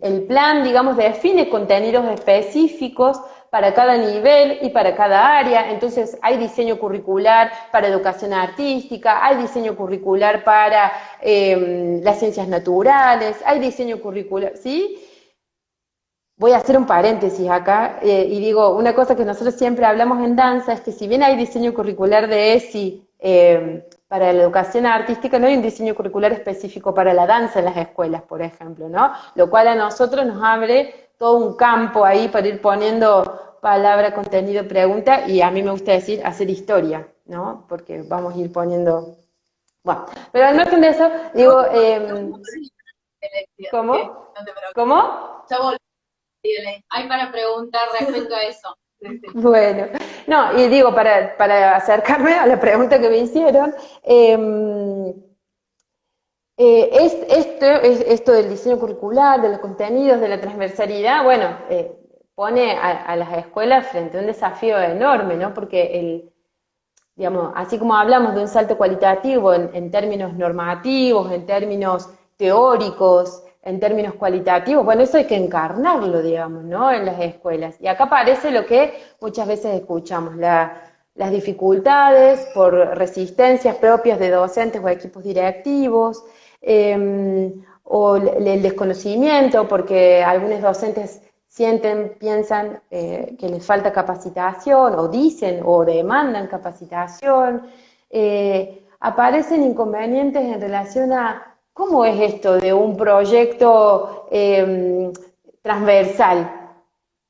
el plan, digamos, define contenidos específicos para cada nivel y para cada área. Entonces hay diseño curricular para educación artística, hay diseño curricular para las ciencias naturales, hay diseño curricular, ¿sí? Voy a hacer un paréntesis acá y digo, una cosa que nosotros siempre hablamos en danza es que si bien hay diseño curricular de ESI para la educación artística, no hay un diseño curricular específico para la danza en las escuelas, por ejemplo, ¿no? Lo cual a nosotros nos abre todo un campo ahí para ir poniendo palabra, contenido, pregunta, y a mí me gusta decir hacer historia, ¿no? Porque vamos a ir poniendo... Bueno, pero al margen de eso, digo... ¿Cómo? ¿Cómo? Ya volví. Hay para preguntar respecto a eso. Bueno, no, y digo, para acercarme a la pregunta que me hicieron, esto del diseño curricular, de los contenidos, de la transversalidad, bueno, pone a las escuelas frente a un desafío enorme, ¿no? Porque digamos, así como hablamos de un salto cualitativo en términos normativos, en términos teóricos, en términos cualitativos, bueno, eso hay que encarnarlo, digamos, ¿no? En las escuelas. Y acá aparece lo que muchas veces escuchamos, las dificultades por resistencias propias de docentes o equipos directivos, o el desconocimiento, porque algunos docentes piensan que les falta capacitación, o dicen o demandan capacitación. Aparecen inconvenientes en relación a cómo es esto de un proyecto transversal,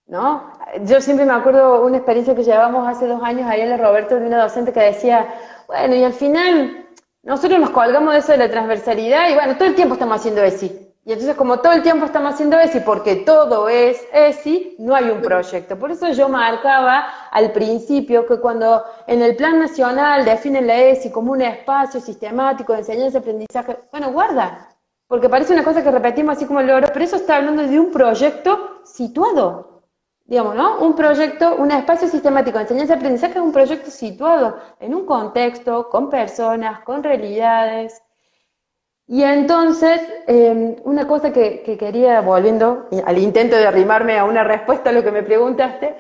¿no? Yo siempre me acuerdo una experiencia que llevamos hace 2 años ahí en la Roberto de una docente que decía, bueno, y al final nosotros nos colgamos de eso de la transversalidad y bueno, todo el tiempo estamos haciendo ESI. Y entonces como todo el tiempo estamos haciendo ESI, porque todo es ESI, no hay un proyecto. Por eso yo marcaba al principio que cuando en el Plan Nacional definen la ESI como un espacio sistemático de enseñanza y aprendizaje, bueno, guarda, porque parece una cosa que repetimos así como el loro, pero eso está hablando de un proyecto situado. Digamos, ¿no? Un proyecto, un espacio sistemático de enseñanza y aprendizaje es un proyecto situado en un contexto, con personas, con realidades. Y entonces, una cosa que quería, volviendo al intento de arrimarme a una respuesta a lo que me preguntaste,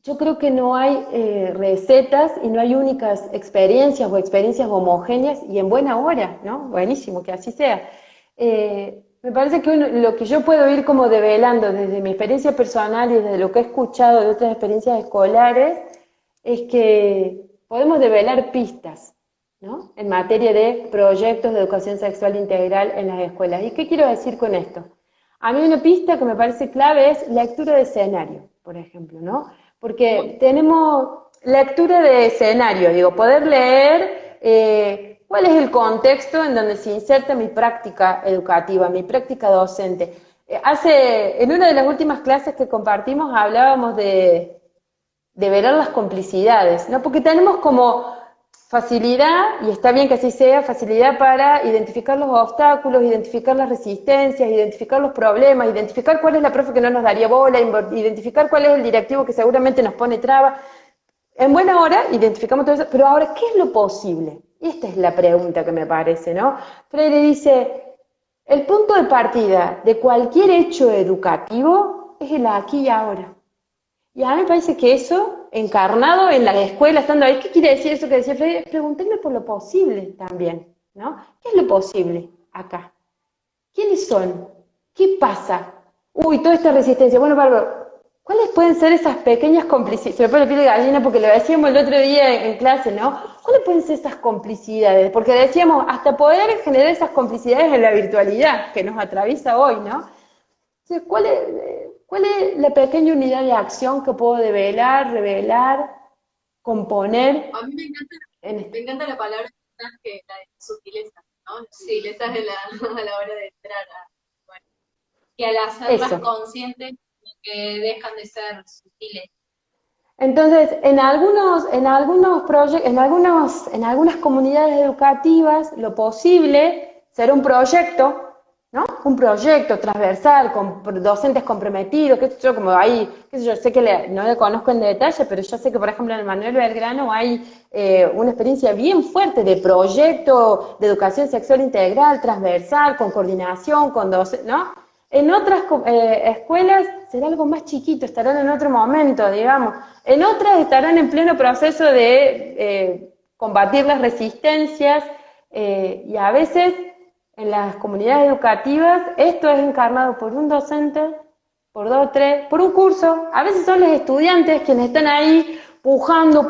yo creo que no hay recetas y no hay únicas experiencias o experiencias homogéneas y en buena hora, ¿no? Buenísimo, que así sea. Me parece que lo que yo puedo ir como develando desde mi experiencia personal y desde lo que he escuchado de otras experiencias escolares es que podemos develar pistas, ¿no? En materia de proyectos de educación sexual integral en las escuelas. ¿Y qué quiero decir con esto? A mí una pista que me parece clave es lectura de escenario, por ejemplo, ¿no? Porque tenemos lectura de escenario, digo, poder leer cuál es el contexto en donde se inserta mi práctica educativa, mi práctica docente. En una de las últimas clases que compartimos hablábamos de velar las complicidades, ¿no? Porque tenemos como facilidad, y está bien que así sea, facilidad para identificar los obstáculos, identificar las resistencias, identificar los problemas, identificar cuál es la profe que no nos daría bola, identificar cuál es el directivo que seguramente nos pone traba. En buena hora identificamos todo eso, pero ahora, ¿qué es lo posible? Y esta es la pregunta que me parece, ¿no? Freire dice, el punto de partida de cualquier hecho educativo es el aquí y ahora. Y a mí me parece que eso, encarnado en la escuela, estando ahí, ¿qué quiere decir eso que decía Freire? Preguntarme por lo posible también, ¿no? ¿Qué es lo posible acá? ¿Quiénes son? ¿Qué pasa? Uy, toda esta resistencia. Bueno, Bárbaro, ¿cuáles pueden ser esas pequeñas complicidades? Se me pone la piel de gallina porque lo decíamos el otro día en clase, ¿no? ¿Cuáles pueden ser esas complicidades? Porque decíamos, hasta poder generar esas complicidades en la virtualidad que nos atraviesa hoy, ¿no? Entonces, cuál es la pequeña unidad de acción que puedo develar, revelar, componer? A mí me encanta, En esto? me encanta la palabra que la de sutileza, ¿no? Sutileza de a la hora de entrar a, bueno, Y al hacerlas Eso. conscientes, que dejan de ser sutiles. Entonces, en algunos proyectos, en algunas comunidades educativas, lo posible será un proyecto, ¿no? Un proyecto transversal, con docentes comprometidos, qué sé yo, como ahí, qué sé yo, sé que no le conozco en detalle, pero yo sé que, por ejemplo, en el Manuel Belgrano hay una experiencia bien fuerte de proyecto de educación sexual integral, transversal, con coordinación, con docentes, ¿no? En otras escuelas será algo más chiquito, estarán en otro momento, digamos. En otras estarán en pleno proceso de combatir las resistencias y a veces en las comunidades educativas esto es encarnado por un docente, por dos o tres, por un curso. A veces son los estudiantes quienes están ahí pujando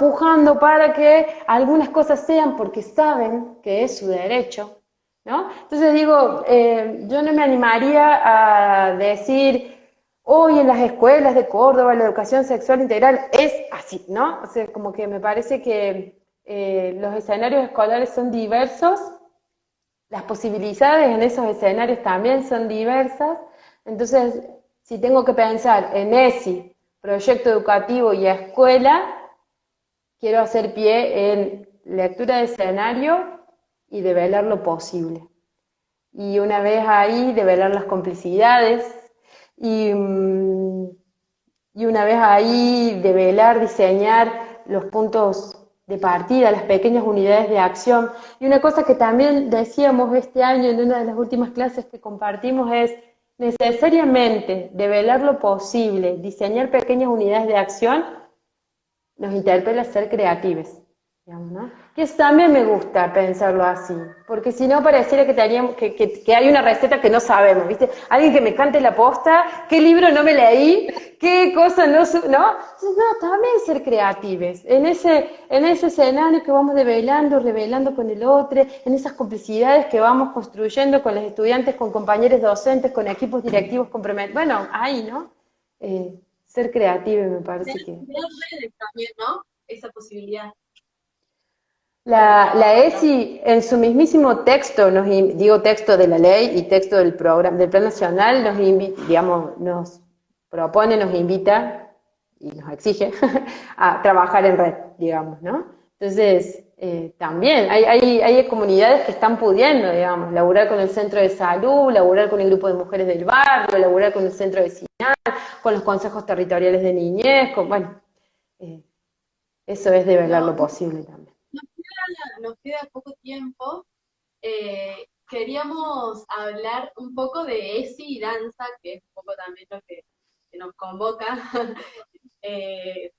para que algunas cosas sean porque saben que es su derecho, ¿no? Entonces digo, yo no me animaría a decir, hoy en las escuelas de Córdoba la educación sexual integral es así, ¿no? O sea, como que me parece que los escenarios escolares son diversos, las posibilidades en esos escenarios también son diversas, entonces si tengo que pensar en ESI, proyecto educativo y escuela, quiero hacer pie en lectura de escenario y develar lo posible. Y una vez ahí, develar las complicidades y, y una vez ahí, develar, diseñar los puntos de partida, las pequeñas unidades de acción. Y una cosa que también decíamos este año en una de las últimas clases que compartimos es necesariamente develar lo posible, diseñar pequeñas unidades de acción, nos interpela a ser creativos, digamos, ¿no? Que eso también me gusta pensarlo así, porque si no pareciera que, teníamos, que hay una receta que no sabemos, ¿viste? Alguien que me cante la posta, qué libro no me leí, qué cosa no, ¿no? Entonces, no, también ser creativos, en ese escenario que vamos develando, revelando con el otro, en esas complicidades que vamos construyendo con los estudiantes, con compañeros docentes, con equipos directivos comprometidos, bueno, ahí, ¿no? Ser creativo me parece que... crear redes también, ¿no? Esa posibilidad de La trabajo, ¿no? ESI en su mismísimo texto, digo texto de la ley y texto del programa del Plan Nacional, nos propone, nos invita y nos exige a trabajar en red, digamos, ¿no? Entonces, también hay comunidades que están pudiendo, digamos, laburar con el centro de salud, laburar con el grupo de mujeres del barrio, laburar con el centro vecinal, con los consejos territoriales de niñez, bueno, eso es develar No, lo posible también. nos queda poco tiempo. Queríamos hablar un poco de ESI y danza, que es un poco también lo que nos convoca. Eh,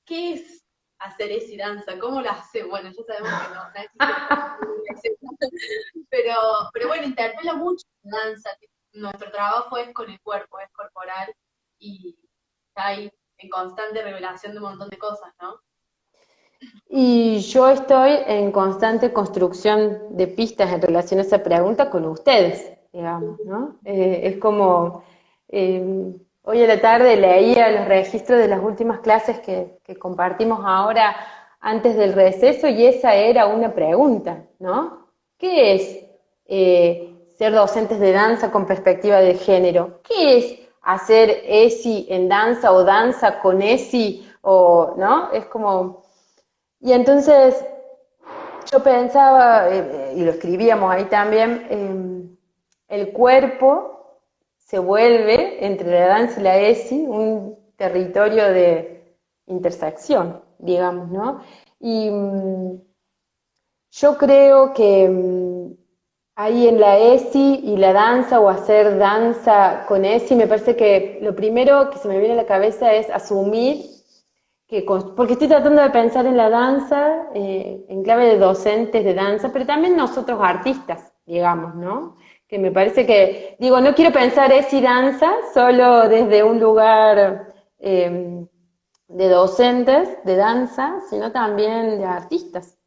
¿Qué es hacer ESI y danza? ¿Cómo lo hace? Bueno, ya sabemos que no existe, pero bueno, interpela mucho la danza. Nuestro trabajo es con el cuerpo, es corporal y está ahí en constante revelación de un montón de cosas, ¿no? Y yo estoy en constante construcción de pistas en relación a esa pregunta con ustedes, digamos, ¿no? Es como, hoy a la tarde leía los registros de las últimas clases que compartimos ahora antes del receso y esa era una pregunta, ¿no? ¿Qué es ser docentes de danza con perspectiva de género? ¿Qué es hacer ESI en danza o danza con ESI? O, ¿no? Es como... Y entonces yo pensaba, y lo escribíamos ahí también, el cuerpo se vuelve, entre la danza y la ESI, un territorio de intersección, digamos, ¿no? Y yo creo que ahí en la ESI y la danza o hacer danza con ESI, me parece que lo primero que se me viene a la cabeza es asumir porque estoy tratando de pensar en la danza, en clave de docentes de danza, pero también nosotros artistas, digamos, ¿no? Que me parece que, digo, no quiero pensar ESI danza solo desde un lugar de docentes de danza, sino también de artistas.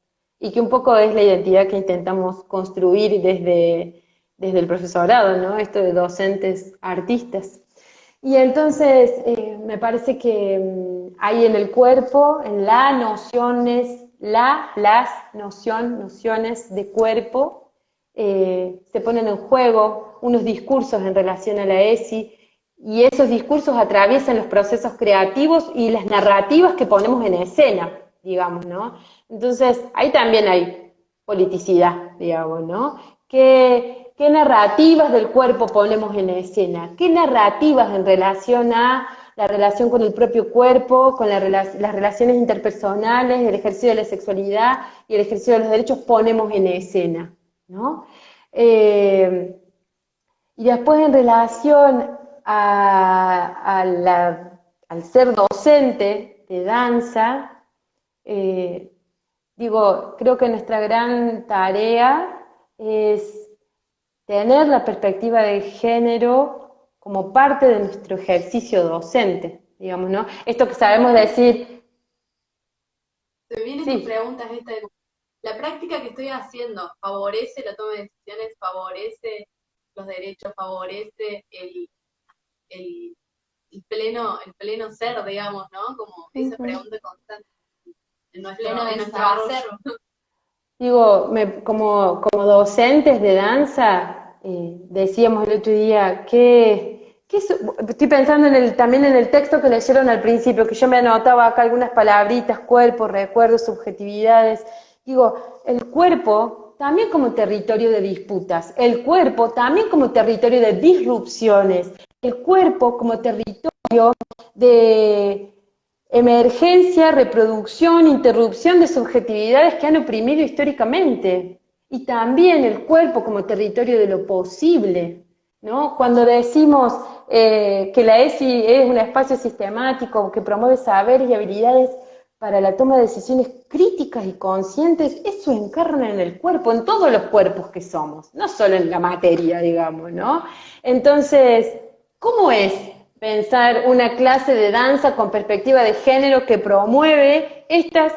Y que un poco es la identidad que intentamos construir desde el profesorado, ¿no? Esto de docentes artistas. Y entonces me parece que hay en el cuerpo, en las nociones de cuerpo, se ponen en juego unos discursos en relación a la ESI, y esos discursos atraviesan los procesos creativos y las narrativas que ponemos en escena, digamos, ¿no? Entonces, ahí también hay politicidad, digamos, ¿no? ¿Qué narrativas del cuerpo ponemos en escena? ¿Qué narrativas en relación a la relación con el propio cuerpo, con las relaciones interpersonales, el ejercicio de la sexualidad y el ejercicio de los derechos ponemos en escena, ¿no? Y después en relación al ser docente de danza, digo, creo que nuestra gran tarea es tener la perspectiva de género como parte de nuestro ejercicio docente, digamos, ¿no? Esto que sabemos decir... Se vienen tus preguntas esta de la práctica que estoy haciendo, ¿favorece la toma de decisiones? ¿Favorece los derechos? ¿Favorece el pleno ser, digamos, ¿no? Como esa pregunta constante en nuestro hacer. Digo, como docentes de danza, decíamos el otro día estoy pensando también en el texto que leyeron al principio, que yo me anotaba acá algunas palabritas, cuerpo, recuerdos, subjetividades. Digo, el cuerpo también como territorio de disputas, el cuerpo también como territorio de disrupciones, el cuerpo como territorio de emergencia, reproducción, interrupción de subjetividades que han oprimido históricamente. Y también el cuerpo como territorio de lo posible, ¿no? Cuando decimos que la ESI es un espacio sistemático que promueve saberes y habilidades para la toma de decisiones críticas y conscientes, eso encarna en el cuerpo, en todos los cuerpos que somos, no solo en la materia, digamos, ¿no? Entonces, ¿cómo es pensar una clase de danza con perspectiva de género que promueve estos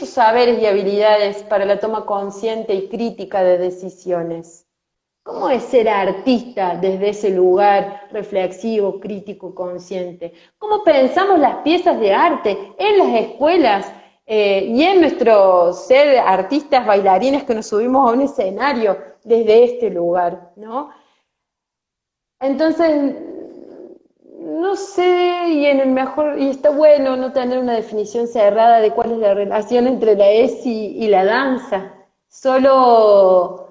saberes y habilidades para la toma consciente y crítica de decisiones? ¿Cómo es ser artista desde ese lugar reflexivo, crítico, consciente? ¿Cómo pensamos las piezas de arte en las escuelas y en nuestro ser artistas, bailarines que nos subimos a un escenario desde este lugar, ¿no? Entonces, no sé, y está bueno no tener una definición cerrada de cuál es la relación entre la ESI y la danza. Solo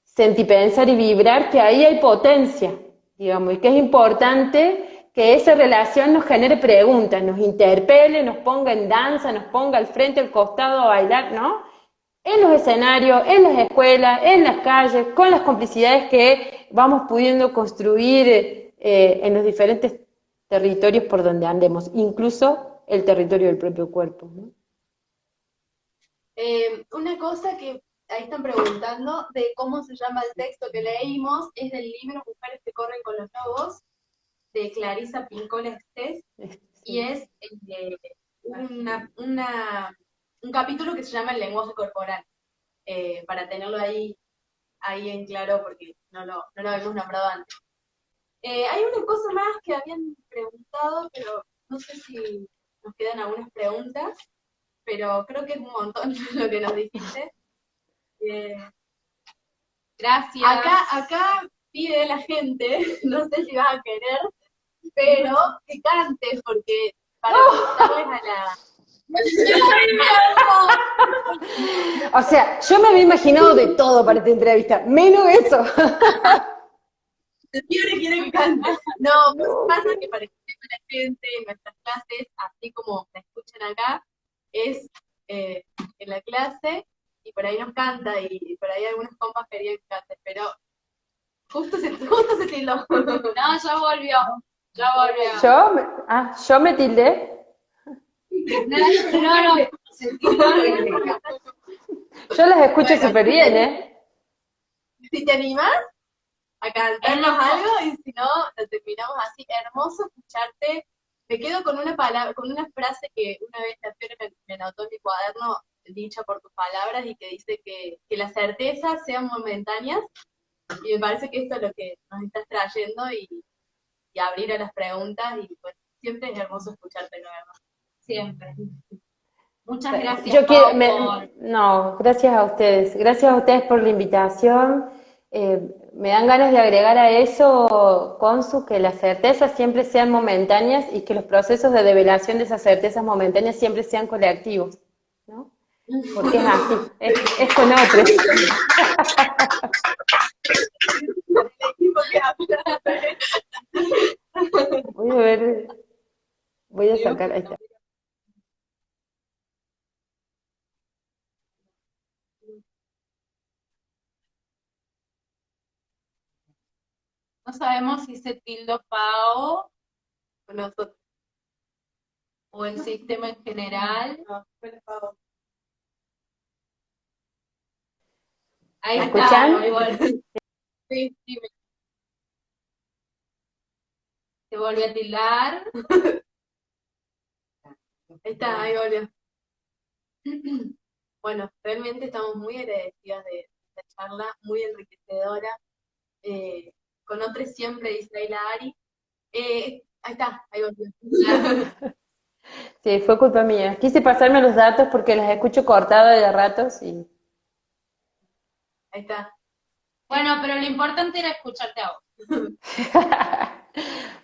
sentir, pensar y vibrar que ahí hay potencia, digamos, y que es importante que esa relación nos genere preguntas, nos interpele, nos ponga en danza, nos ponga al frente, al costado a bailar, ¿no? En los escenarios, en las escuelas, en las calles, con las complicidades que vamos pudiendo construir en los diferentes territorios por donde andemos, incluso el territorio del propio cuerpo, ¿no? Una cosa que ahí están preguntando de cómo se llama el texto que leímos, es del libro Mujeres que corren con los lobos, de Clarisa Pincola Estés, y es un capítulo que se llama El lenguaje corporal, para tenerlo ahí en claro, porque no lo habíamos nombrado antes. Hay una cosa más que habían preguntado, pero no sé si nos quedan algunas preguntas, pero creo que es un montón lo que nos dijiste. Gracias. Acá pide la gente, no sé si vas a querer, pero que cantes, porque para preguntarles a la... O sea, yo me había imaginado de todo para esta entrevista, menos eso. Siempre quiere que cante. No, pues pasa que para que sepa la gente en nuestras clases, así como la escuchan acá, es en la clase, y por ahí nos canta y por ahí algunos compas querían que cante, pero justo se tildó. No, ya volvió. Ya volvió. Yo me tildé. No, se tildó Rebeca. Yo las escucho Bueno, súper bien, ¿eh? Si te animás a cantarnos Hermoso. algo y si no, lo terminamos así. Hermoso escucharte. Me quedo con una palabra, con una frase que una vez la Fiore me anotó en mi cuaderno, dicha por tus palabras, y que dice que las certezas sean momentáneas, y me parece que esto es lo que nos estás trayendo y abrir a las preguntas, y pues siempre es hermoso escucharte nuevo. Siempre. Muchas gracias, Yo quiero, Pau, por... no, gracias a ustedes por la invitación. Me dan ganas de agregar a eso, Consu, que las certezas siempre sean momentáneas y que los procesos de develación de esas certezas momentáneas siempre sean colectivos, ¿no? Porque es así, es con otros. Voy a ver, voy a sacar, ahí está. No sabemos si se tildó Pau Nosotros. o el sistema en general. No, fue Pau. Ahí ¿Me está, escuchan? igual. Sí, Se volvió a tildar. ahí está, ahí volvió. Bueno, realmente estamos muy agradecidas de esta charla, muy enriquecedora. Con otros siempre, dice ahí la Ari. Ahí está, ahí volvió. Sí, fue culpa mía. Quise pasarme los datos porque las escucho cortadas de ratos y... Ahí está. Bueno, pero lo importante era escucharte a vos.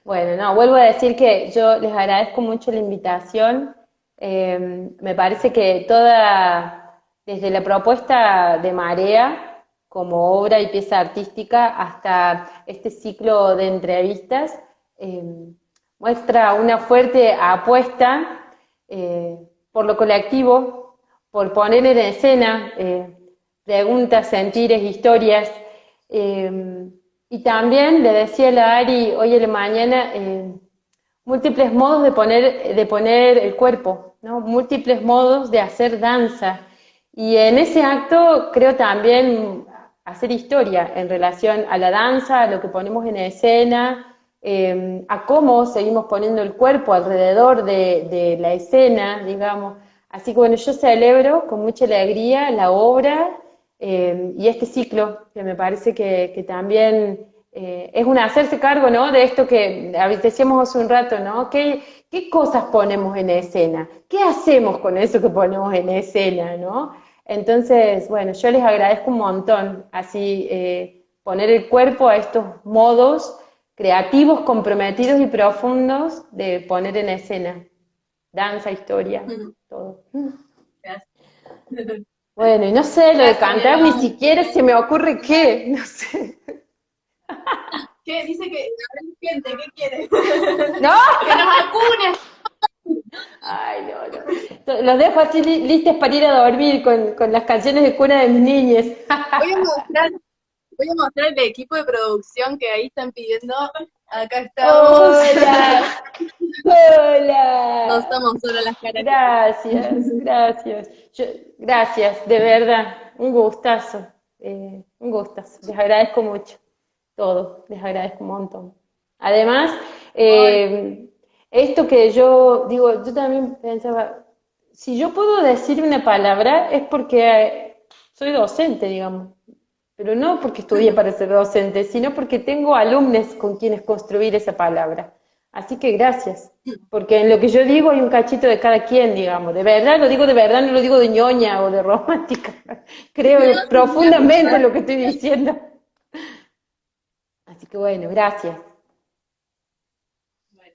Bueno, no, vuelvo a decir que yo les agradezco mucho la invitación. Me parece que desde la propuesta de Marea como obra y pieza artística hasta este ciclo de entrevistas, eh, muestra una fuerte apuesta por lo colectivo, por poner en escena preguntas, sentires, historias. Y también le decía a la Ari hoy en la mañana, múltiples modos de poner el cuerpo, ¿no? Múltiples modos de hacer danza. Y en ese acto creo también hacer historia en relación a la danza, a lo que ponemos en escena, a cómo seguimos poniendo el cuerpo alrededor de la escena, digamos. Así que bueno, yo celebro con mucha alegría la obra y este ciclo, que me parece que también es un hacerse cargo, ¿no? De esto que decíamos hace un rato, ¿no? ¿Qué cosas ponemos en escena? ¿Qué hacemos con eso que ponemos en escena, ¿no? Entonces, bueno, yo les agradezco un montón, así poner el cuerpo a estos modos creativos, comprometidos y profundos de poner en escena. Danza, historia, todo. Gracias. Bueno, y no sé, lo de Gracias, cantar ni Eva. siquiera se me ocurre qué, no sé. ¿Qué? Dice que ahora siente, ¿qué quiere? ¿No? ¡Que nos acunes! Ay, no. Los dejo así listos para ir a dormir con las canciones de cuna de mis niñas. Voy a mostrar, voy a mostrar el equipo de producción que ahí están pidiendo. Acá estamos. Hola, No hola. estamos solo las caras. Gracias. Gracias, de verdad. Un gustazo. Un gustazo. Les agradezco mucho. Todo. Les agradezco un montón. Además, Hoy, esto que yo digo, yo también pensaba, si yo puedo decir una palabra es porque soy docente, digamos. Pero no porque estudié para ser docente, sino porque tengo alumnos con quienes construir esa palabra. Así que gracias, porque en lo que yo digo hay un cachito de cada quien, digamos. De verdad, lo digo de verdad, no lo digo de ñoña o de romántica. Creo profundamente en lo que estoy diciendo. Así que bueno, gracias. bueno,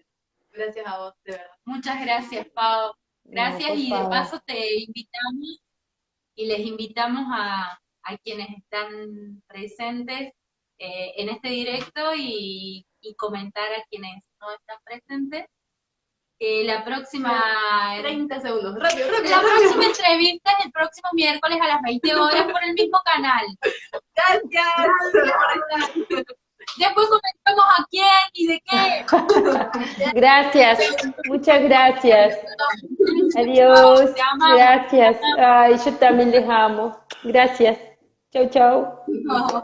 gracias a vos, de verdad. Muchas gracias, Pau. No, Gracias por y de favor. paso te invitamos y les invitamos a quienes están presentes en este directo y comentar a quienes no están presentes La próxima... 30 segundos, rápido, rápido. La próxima entrevista es el próximo miércoles a las 20 horas por el mismo canal. Gracias. Después comentamos a quién y de qué. Gracias, muchas gracias. Adiós, Te amamos. gracias. Ay, yo también les amo. Gracias. Chau, chau. No.